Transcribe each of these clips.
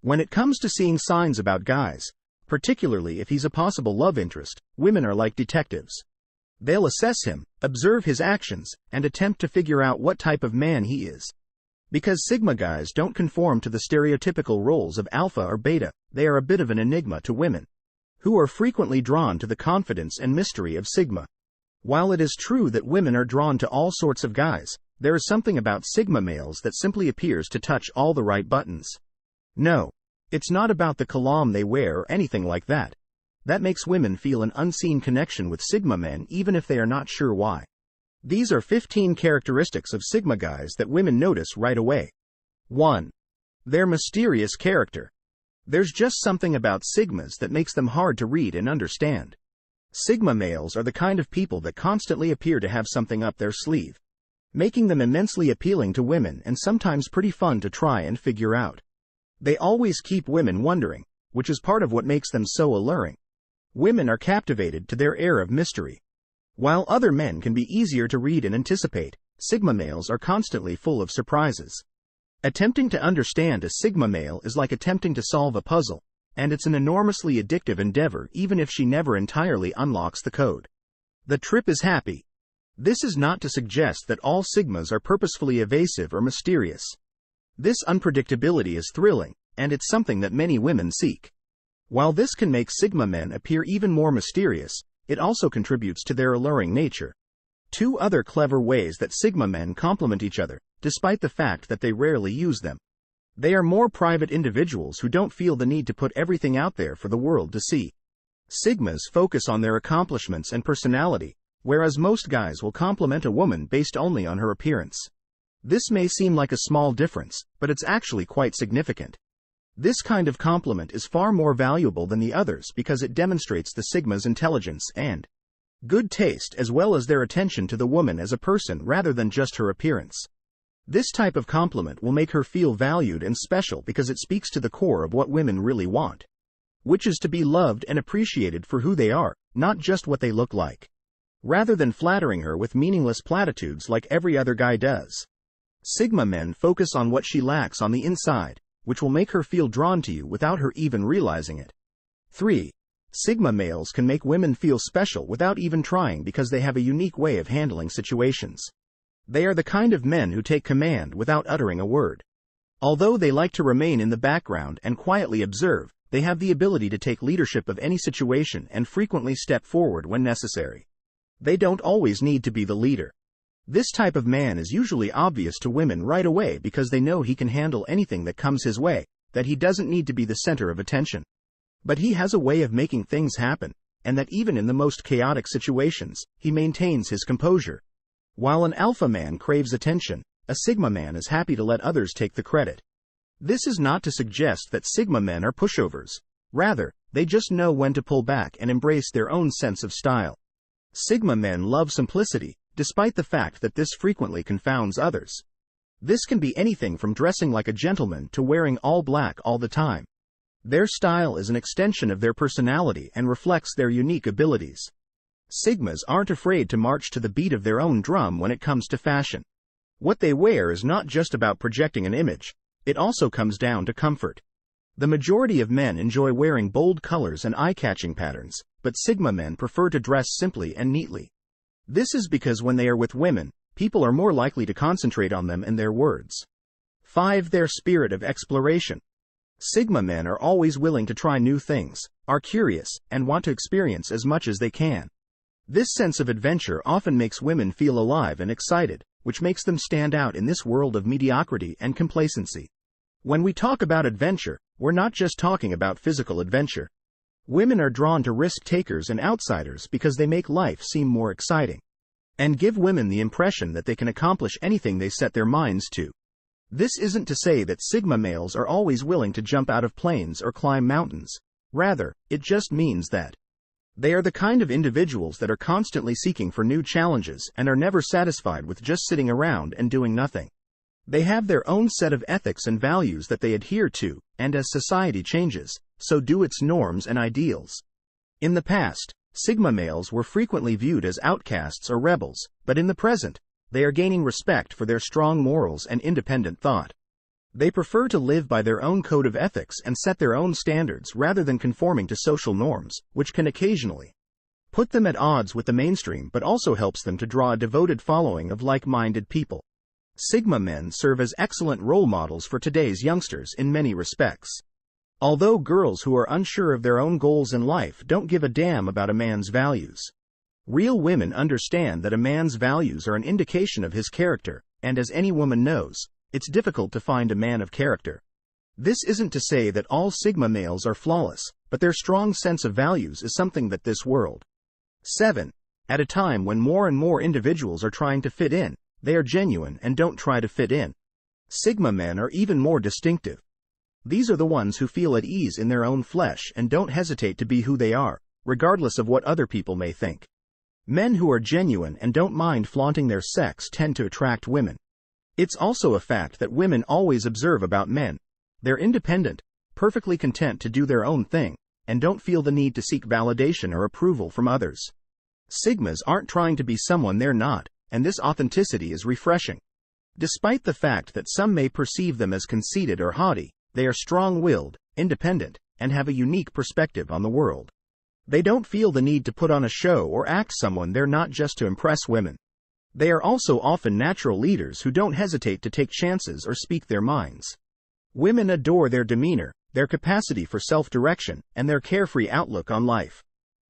When it comes to seeing signs about guys, particularly if he's a possible love interest, women are like detectives. They'll assess him, observe his actions, and attempt to figure out what type of man he is. Because Sigma guys don't conform to the stereotypical roles of alpha or beta, they are a bit of an enigma to women, who are frequently drawn to the confidence and mystery of Sigma. While it is true that women are drawn to all sorts of guys, there is something about Sigma males that simply appears to touch all the right buttons. No, it's not about the cologne they wear or anything like that. That makes women feel an unseen connection with Sigma men even if they are not sure why. These are 15 characteristics of Sigma guys that women notice right away. 1. Their mysterious character. There's just something about Sigmas that makes them hard to read and understand. Sigma males are the kind of people that constantly appear to have something up their sleeve, making them immensely appealing to women and sometimes pretty fun to try and figure out. They always keep women wondering, which is part of what makes them so alluring. Women are captivated to their air of mystery. While other men can be easier to read and anticipate, Sigma males are constantly full of surprises. Attempting to understand a Sigma male is like attempting to solve a puzzle, and it's an enormously addictive endeavor even if she never entirely unlocks the code. The trip is happy. This is not to suggest that all Sigmas are purposefully evasive or mysterious. This unpredictability is thrilling, and it's something that many women seek. While this can make Sigma men appear even more mysterious, it also contributes to their alluring nature. 2 other clever ways that Sigma men complement each other, despite the fact that they rarely use them. They are more private individuals who don't feel the need to put everything out there for the world to see. Sigmas focus on their accomplishments and personality, whereas most guys will compliment a woman based only on her appearance. This may seem like a small difference, but it's actually quite significant. This kind of compliment is far more valuable than the others because it demonstrates the Sigma's intelligence and good taste as well as their attention to the woman as a person rather than just her appearance. This type of compliment will make her feel valued and special because it speaks to the core of what women really want, which is to be loved and appreciated for who they are, not just what they look like. Rather than flattering her with meaningless platitudes like every other guy does, Sigma men focus on what she lacks on the inside, which will make her feel drawn to you without her even realizing it. 3. Sigma males can make women feel special without even trying because they have a unique way of handling situations. They are the kind of men who take command without uttering a word. Although they like to remain in the background and quietly observe, they have the ability to take leadership of any situation and frequently step forward when necessary. They don't always need to be the leader. This type of man is usually obvious to women right away because they know he can handle anything that comes his way, that he doesn't need to be the center of attention. But he has a way of making things happen, and that even in the most chaotic situations, he maintains his composure. While an alpha man craves attention, a Sigma man is happy to let others take the credit. This is not to suggest that Sigma men are pushovers. Rather, they just know when to pull back and embrace their own sense of style. Sigma men love simplicity, despite the fact that this frequently confounds others. This can be anything from dressing like a gentleman to wearing all black all the time. Their style is an extension of their personality and reflects their unique abilities. Sigmas aren't afraid to march to the beat of their own drum when it comes to fashion. What they wear is not just about projecting an image, it also comes down to comfort. The majority of men enjoy wearing bold colors and eye-catching patterns, but Sigma men prefer to dress simply and neatly. This is because when they are with women, people are more likely to concentrate on them and their words. 5. Their spirit of exploration. Sigma men are always willing to try new things, are curious, and want to experience as much as they can. This sense of adventure often makes women feel alive and excited, which makes them stand out in this world of mediocrity and complacency. When we talk about adventure, we're not just talking about physical adventure. Women are drawn to risk-takers and outsiders because they make life seem more exciting, and give women the impression that they can accomplish anything they set their minds to. This isn't to say that Sigma males are always willing to jump out of planes or climb mountains. Rather, it just means that they are the kind of individuals that are constantly seeking for new challenges and are never satisfied with just sitting around and doing nothing. They have their own set of ethics and values that they adhere to, and as society changes, so do its norms and ideals. In the past, Sigma males were frequently viewed as outcasts or rebels, but in the present, they are gaining respect for their strong morals and independent thought. They prefer to live by their own code of ethics and set their own standards rather than conforming to social norms, which can occasionally put them at odds with the mainstream but also helps them to draw a devoted following of like-minded people. Sigma men serve as excellent role models for today's youngsters in many respects. Although girls who are unsure of their own goals in life don't give a damn about a man's values, real women understand that a man's values are an indication of his character, and as any woman knows, it's difficult to find a man of character. This isn't to say that all Sigma males are flawless, but their strong sense of values is something that this world 7. At a time when more and more individuals are trying to fit in, they are genuine and don't try to fit in. Sigma men are even more distinctive. These are the ones who feel at ease in their own flesh and don't hesitate to be who they are, regardless of what other people may think. Men who are genuine and don't mind flaunting their sex tend to attract women. It's also a fact that women always observe about men. They're independent, perfectly content to do their own thing, and don't feel the need to seek validation or approval from others. Sigmas aren't trying to be someone they're not, and this authenticity is refreshing. Despite the fact that some may perceive them as conceited or haughty, they are strong-willed, independent, and have a unique perspective on the world. They don't feel the need to put on a show or act someone they're not just to impress women. They are also often natural leaders who don't hesitate to take chances or speak their minds. Women adore their demeanor, their capacity for self-direction, and their carefree outlook on life.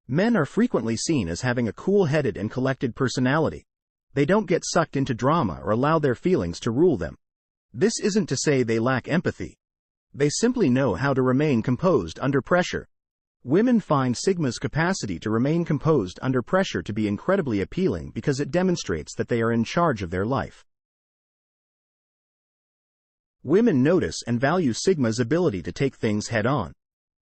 Men are frequently seen as having a cool-headed and collected personality. They don't get sucked into drama or allow their feelings to rule them. This isn't to say they lack empathy. They simply know how to remain composed under pressure. Women find Sigma's capacity to remain composed under pressure to be incredibly appealing because it demonstrates that they are in charge of their life. Women notice and value Sigma's ability to take things head-on.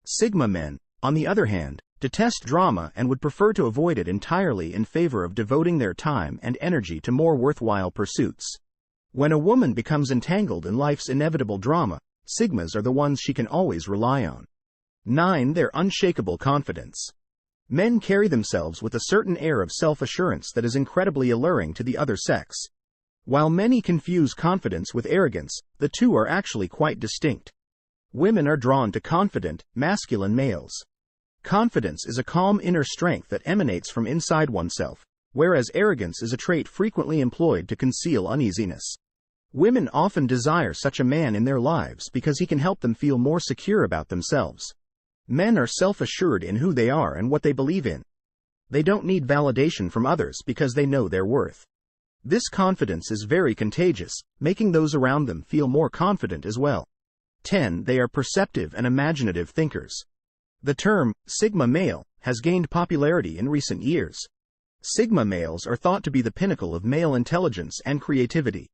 Sigma men, on the other hand, detest drama and would prefer to avoid it entirely in favor of devoting their time and energy to more worthwhile pursuits. When a woman becomes entangled in life's inevitable drama, Sigmas are the ones she can always rely on. 9. Their unshakable confidence. Men carry themselves with a certain air of self-assurance that is incredibly alluring to the other sex. While many confuse confidence with arrogance, the two are actually quite distinct. Women are drawn to confident, masculine males. Confidence is a calm inner strength that emanates from inside oneself, whereas arrogance is a trait frequently employed to conceal uneasiness. Women often desire such a man in their lives because he can help them feel more secure about themselves. Men are self-assured in who they are and what they believe in. They don't need validation from others because they know their worth. This confidence is very contagious, making those around them feel more confident as well. 10. They are perceptive and imaginative thinkers. The term, Sigma male, has gained popularity in recent years. Sigma males are thought to be the pinnacle of male intelligence and creativity.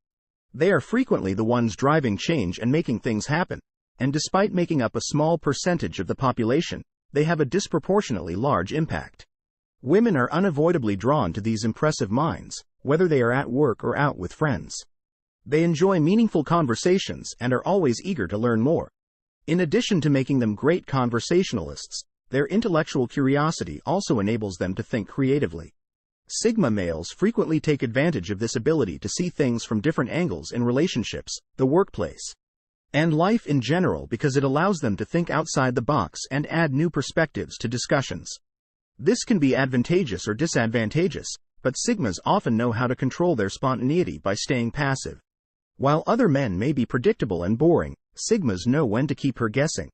They are frequently the ones driving change and making things happen, and despite making up a small percentage of the population, they have a disproportionately large impact. Women are unavoidably drawn to these impressive minds, whether they are at work or out with friends. They enjoy meaningful conversations and are always eager to learn more. In addition to making them great conversationalists, their intellectual curiosity also enables them to think creatively. Sigma males frequently take advantage of this ability to see things from different angles in relationships, the workplace, and life in general because it allows them to think outside the box and add new perspectives to discussions. This can be advantageous or disadvantageous, but Sigmas often know how to control their spontaneity by staying passive. While other men may be predictable and boring, Sigmas know when to keep her guessing.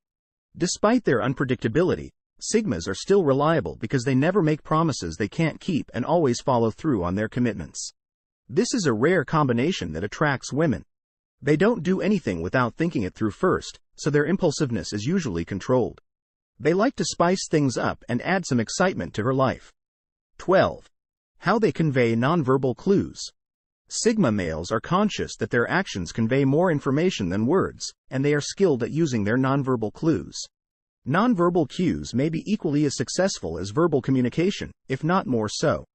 Despite their unpredictability, Sigmas are still reliable because they never make promises they can't keep and always follow through on their commitments. This is a rare combination that attracts women. They don't do anything without thinking it through first, so their impulsiveness is usually controlled. They like to spice things up and add some excitement to her life. 12. How they convey nonverbal clues. Sigma males are conscious that their actions convey more information than words, and they are skilled at using their nonverbal clues. Nonverbal cues may be equally as successful as verbal communication, if not more so.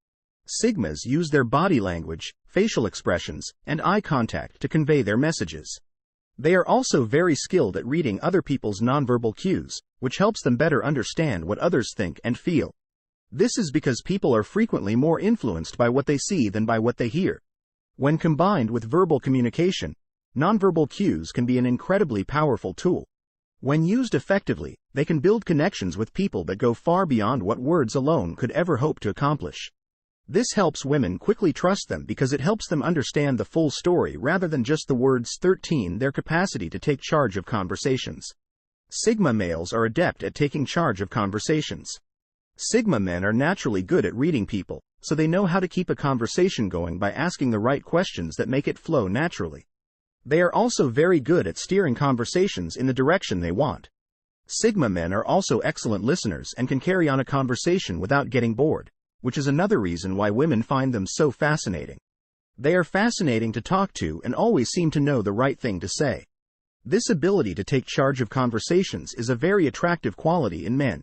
Sigmas use their body language, facial expressions, and eye contact to convey their messages. They are also very skilled at reading other people's nonverbal cues, which helps them better understand what others think and feel. This is because people are frequently more influenced by what they see than by what they hear. When combined with verbal communication, Nonverbal cues can be an incredibly powerful tool. When used effectively, they can build connections with people that go far beyond what words alone could ever hope to accomplish. This helps women quickly trust them because it helps them understand the full story rather than just the words. 13. Their capacity to take charge of conversations. Sigma males are adept at taking charge of conversations. Sigma men are naturally good at reading people, so they know how to keep a conversation going by asking the right questions that make it flow naturally. They are also very good at steering conversations in the direction they want. Sigma men are also excellent listeners and can carry on a conversation without getting bored, which is another reason why women find them so fascinating. They are fascinating to talk to and always seem to know the right thing to say. This ability to take charge of conversations is a very attractive quality in men.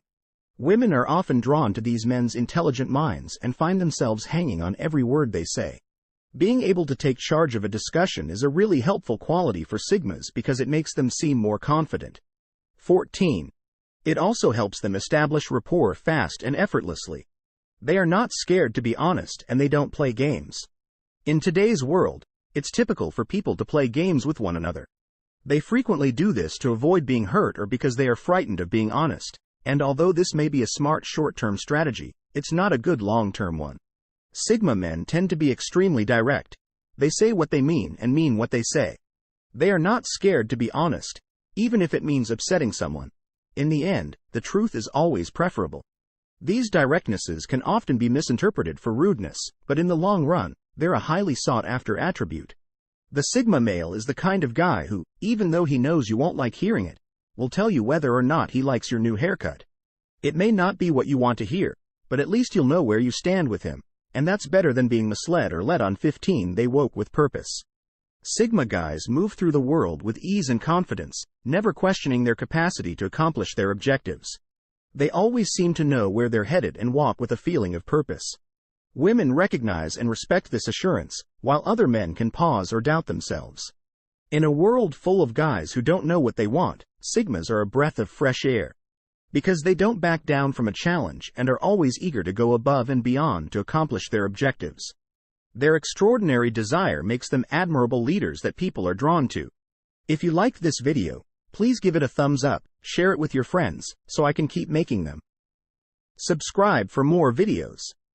Women are often drawn to these men's intelligent minds and find themselves hanging on every word they say. Being able to take charge of a discussion is a really helpful quality for Sigmas because it makes them seem more confident. 14. It also helps them establish rapport fast and effortlessly. They are not scared to be honest and they don't play games. In today's world, it's typical for people to play games with one another. They frequently do this to avoid being hurt or because they are frightened of being honest, and although this may be a smart short-term strategy, it's not a good long-term one. Sigma men tend to be extremely direct. They say what they mean and mean what they say. They are not scared to be honest, even if it means upsetting someone. In the end, the truth is always preferable. These directnesses can often be misinterpreted for rudeness, but in the long run, they're a highly sought-after attribute. The Sigma male is the kind of guy who, even though he knows you won't like hearing it, will tell you whether or not he likes your new haircut. It may not be what you want to hear, but at least you'll know where you stand with him. And that's better than being misled or led on. 15. They woke with purpose. Sigma guys move through the world with ease and confidence, never questioning their capacity to accomplish their objectives. They always seem to know where they're headed and walk with a feeling of purpose. Women recognize and respect this assurance, while other men can pause or doubt themselves. In a world full of guys who don't know what they want, Sigmas are a breath of fresh air. Because they don't back down from a challenge and are always eager to go above and beyond to accomplish their objectives. Their extraordinary desire makes them admirable leaders that people are drawn to. If you liked this video, please give it a thumbs up, share it with your friends, so I can keep making them. Subscribe for more videos.